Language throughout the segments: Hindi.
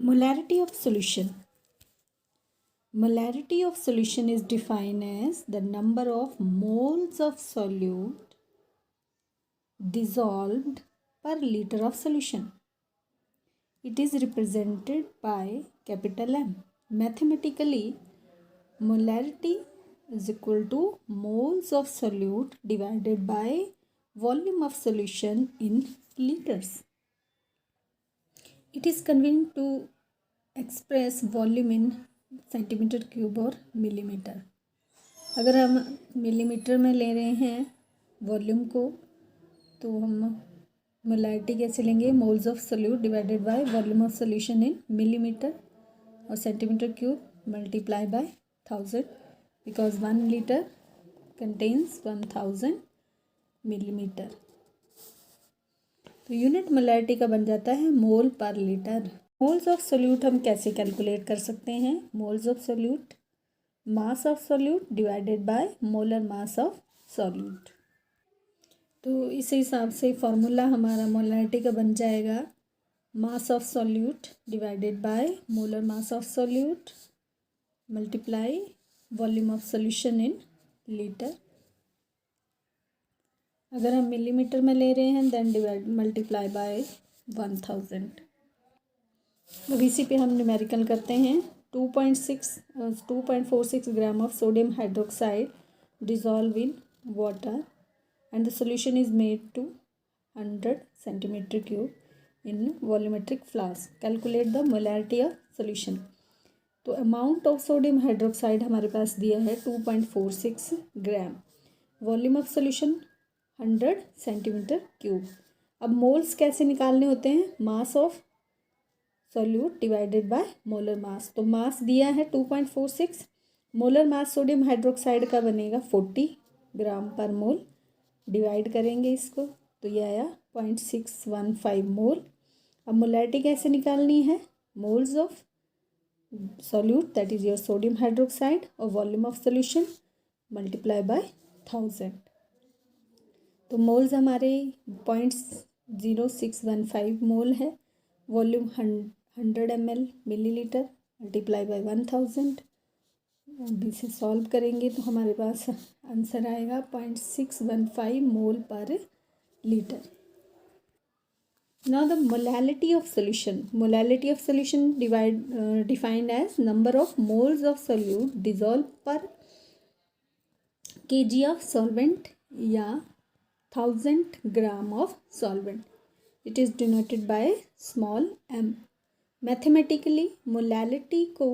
Molarity of solution. Molarity of solution is defined as the number of moles of solute dissolved per liter of solution. It is represented by capital M. Mathematically, molarity is equal to moles of solute divided by volume of solution in liters. It is convenient to express volume in centimetre cube और मिलीमीटर. अगर हम मिलीमीटर में ले रहे हैं वॉल्यूम को तो हम मोलैरिटी कैसे लेंगे? Moles of solute divided by volume of solution in millimetre और centimetre cube multiply by 1000 because 1 litre contains 1000 millimetre. तो यूनिट मोलैरिटी का बन जाता है मोल per litre. Moles of solute हम कैसे कैलकुलेट कर सकते हैं? Moles of solute mass of solute divided by molar mass of solute. तो इस हिसाब से फॉर्मूला हमारा मोलैरिटी का बन जाएगा मास of solute divided by molar mass of solute multiply volume of solution in litre. अगर हम मिलीमीटर में ले रहे हैं देन डिवाइड मल्टीप्लाई बाय 1000. अब इसी पे हम न्यूमेरिकल करते हैं. 2.46 gram of sodium hydroxide dissolve in water and the solution is made to 100 centimetre cube in volumetric flask. Calculate the molarity of solution. तो अमाउंट ऑफ सोडियम हाइड्रोक्साइड हमारे पास दिया है 2.46 gram. Volume of solution 100 centimetre cube. अब मोल्स कैसे निकालने होते हैं? Mass of solute divided by molar mass. तो मास दिया है 2.46. मोलर मास सोडियम हाइड्रोक्साइड का बनेगा 40 ग्राम पर मोल. डिवाइड करेंगे इसको तो ये आया 0.615 मोल. अब मोलैरिटी कैसे निकालनी है? Moles of solute that is your sodium hydroxide और volume of solution multiply by 1000. तो मोल्स हमारे 0.0615 मोल है. Volume 100 ml millilitre multiply by 1000. अब इसे सॉल्व करेंगे तो हमारे पास आंसर आएगा 0.615 mole per litre. Now the molarity of solution. Molarity of solution defined as number of moles of solute dissolve per kg of solvent या 1000 gram of solvent. It is denoted by small m. Mathematically, molarity को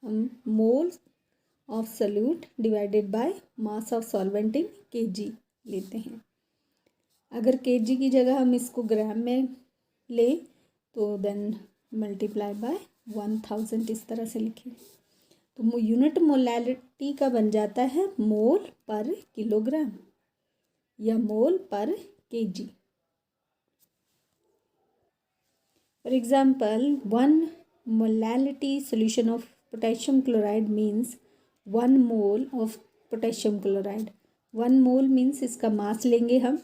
हम moles of solute divided by mass of solvent in kg लेते हैं. अगर kg की जगह हम इसको ग्राम में लें तो देन मल्टीप्लाई बाय 1000 इस तरह से लिखें. तो यूनिट मोलैरिटी का बन जाता है मोल पर किलोग्राम या मोल पर kg. For example, 1 molality solution of potassium chloride means 1 mole of potassium chloride. 1 mole means इसका मास लेंगे हम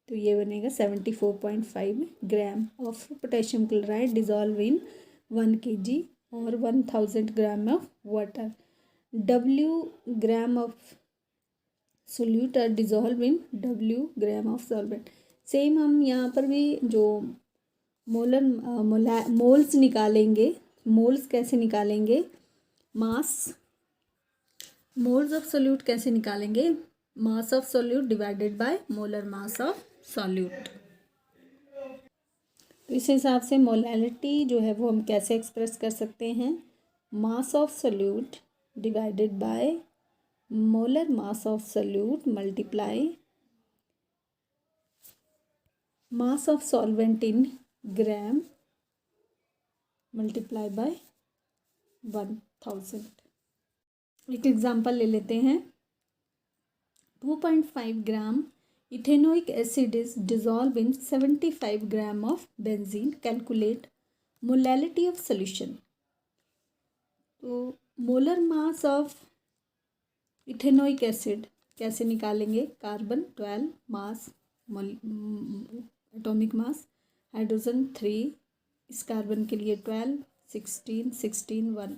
तो ये बनेगा 74.5 gram of potassium chloride dissolve in 1 kg और 1000 gram of water. W gram of solute are dissolve in W gram of solvent. Same हम यहाँ पर भी जो मोल्स निकालेंगे. मोल्स कैसे निकालेंगे? मास मोल्स ऑफ सोल्यूट कैसे निकालेंगे? मास of solute divided by molar mass of solute. तो इस हिसाब से मोलैरिटी जो है वो हम कैसे एक्सप्रेस कर सकते हैं? Mass of solute divided by molar mass of solute multiply mass of solvent in gram multiply by 1000. एक एग्जांपल ले लेते हैं. 2.5 gram ethanoic acid is dissolve in 75 gram of benzene. Calculate molarity of solution. तो molar mass of ethanoic acid कैसे निकालेंगे? Carbon 12 mass atomic mass, hydrogen 3, इस कार्बन के लिए 12, 16, 16, 1।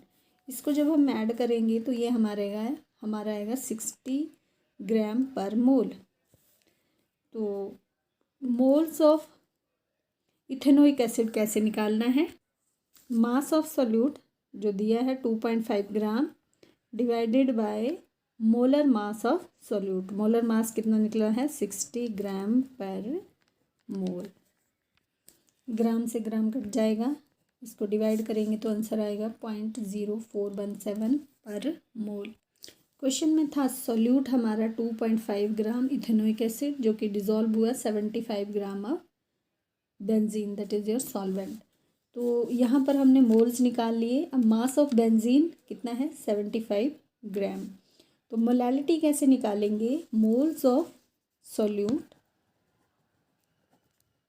इसको जब हम ऐड करेंगे तो ये हमारा आएगा 60 ग्राम पर मोल। तो मोल्स ऑफ इथेनोइक एसिड कैसे निकालना है? मास ऑफ सोल्यूट जो दिया है 2.5 gram divided by molar mass of solute. Molar mass कितना निकला है? 60 ग्राम पर मोल। ग्राम से ग्राम कट जाएगा, इसको डिवाइड करेंगे तो आंसर आएगा 0.0417 पर मोल। क्वेश्चन में था सोल्यूट हमारा 2.5 ग्राम इथेनोइक एसिड जो कि डिज़ोल्व हुआ 75 gram of benzene, that is your solvent. तो यहाँ पर हमने मोल्स निकाल लिए। अब मास ऑफ बेंजीन कितना है? 75 ग्राम। तो मोलैलिटी कैसे निकालेंगे? मोल्स ऑफ सोल्यूट,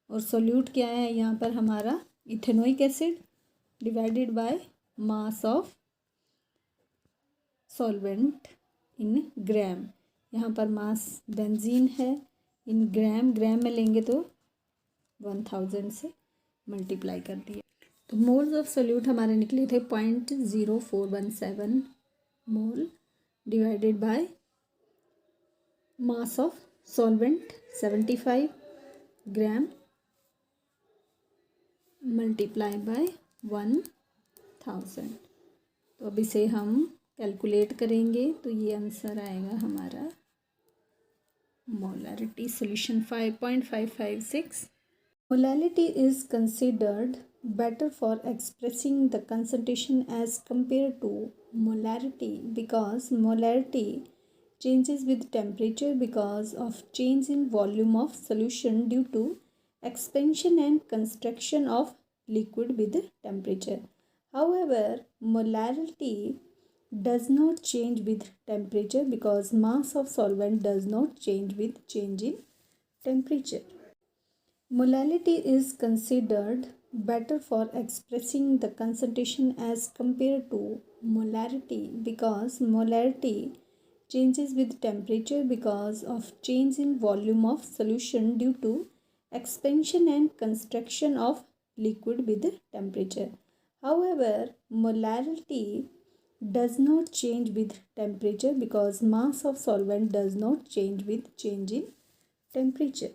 और सोल्यूट क्या है यहाँ पर हमारा? Ethanoic acid divided by mass of solvent in gram. यहाँ पर मास बेंजीन है, इन ग्राम में लेंगे तो 1000 से मल्टीप्लाई कर दिए। तो मोल्स ऑफ सोल्यूट हमारे निकले थे 0.0417 मोल divided by mass of solvent 75 gram multiply by 1000। तो अब इसे हम कैलकुलेट करेंगे तो ये आंसर आएगा हमारा molarity solution 5.556। Molality is considered better for expressing the concentration as compared to molarity because molarity changes with temperature because of change in volume of solution due to expansion and contraction of liquid with temperature. However, molarity does not change with temperature because mass of solvent does not change with change in temperature. Molality is considered better for expressing the concentration as compared to molarity because molarity changes with temperature because of change in volume of solution due to expansion and contraction of liquid with temperature. However, molarity does not change with temperature because mass of solvent does not change with change in temperature.